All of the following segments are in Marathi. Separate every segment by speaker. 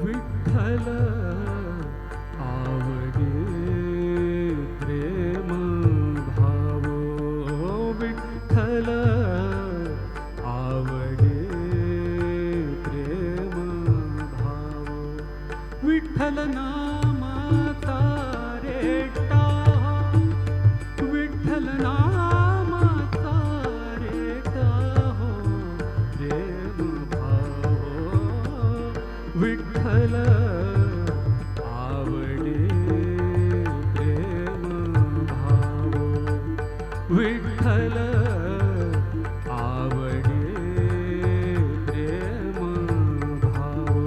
Speaker 1: विठ्ठल आवडे प्रेम भावो, विठ्ठल आवडे प्रेम भावो, विठ्ठल नामाचा रेटा, विठ्ठल नामाचा रेटा हो प्रेम भावो, विठ्ठल आवडे प्रेम भावो, विठ्ठल आवडे प्रेम भावो.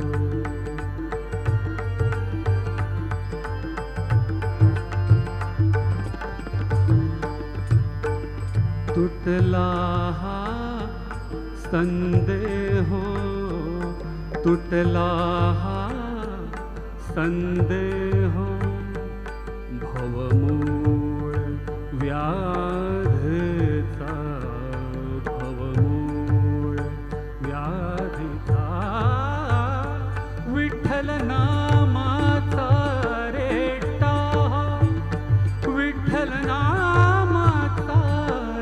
Speaker 1: तुटला हा संदेहो, तुटला हा संदेहो, भवमूळ व्याधीचा, भवमूळ व्याधीचा, विठ्ठल नामाचा रेटा, विठ्ठल नामाचा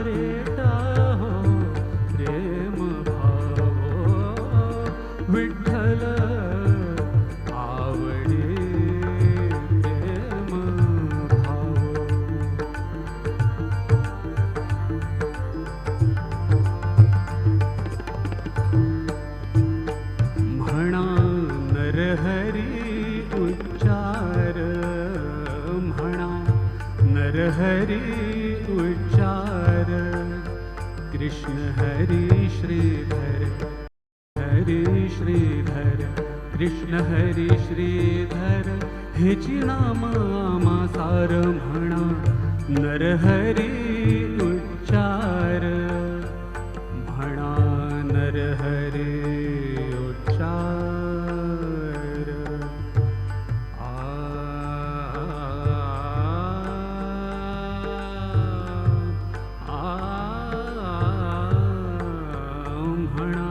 Speaker 1: रेटा हो प्रेम भावो, विठ्ठल आवडे प्रेम भावो. म्हणा नरहरी उच्चार, म्हणा नरहरी उच्चार, कृष्ण हरी श्रीधर, हरी श्रीधर, कृष्ण हरी श्रीधर, हेची नाम आमासार. म्हणा नरहरी उच्चार, म्हणा नरहरी उच्चार. म्हणा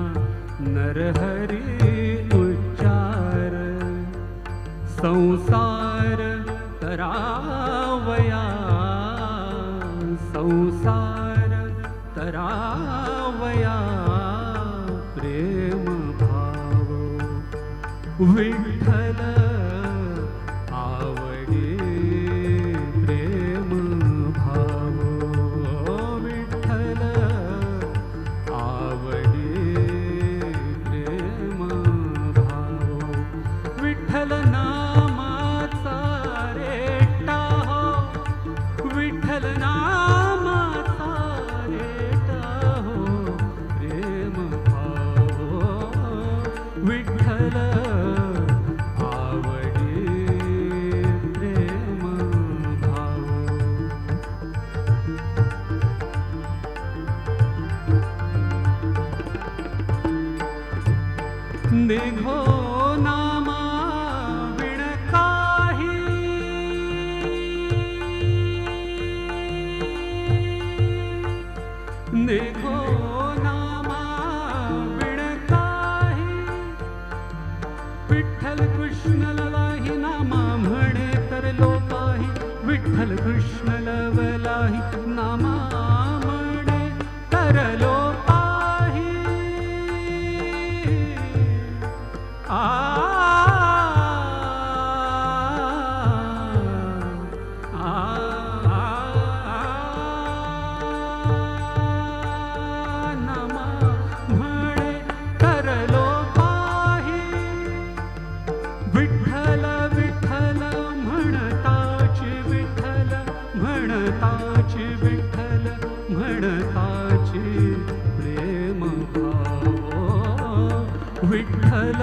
Speaker 1: नरहरी उच्चार, संसार तरावया, संसार तरावया प्रेम भावो, विठ्ठल आवडे प्रेम भावो, विठ्ठल आवडे प्रेम भावो, विठ्ठल नामाचा रेटा हो, विठ्ठल नामाचा रेटा हो प्रेम भावो, विठ्ठल आवडे प्रेम भावो. निघो नामा विण काही, निघो नामा विण काही, विठ्ठल कृष्ण ललाही नामा म्हणे तर लोकाही, विठ्ठल कृष्ण लवलाही नामा म्हणे तर लोकाही. आ नामा म्हणे तर लोकाही, विठ्ठल विठ्ठल म्हणताची, विठ्ठल म्हणताची, विठ्ठल म्हणताची प्रेम भावो, विठ्ठल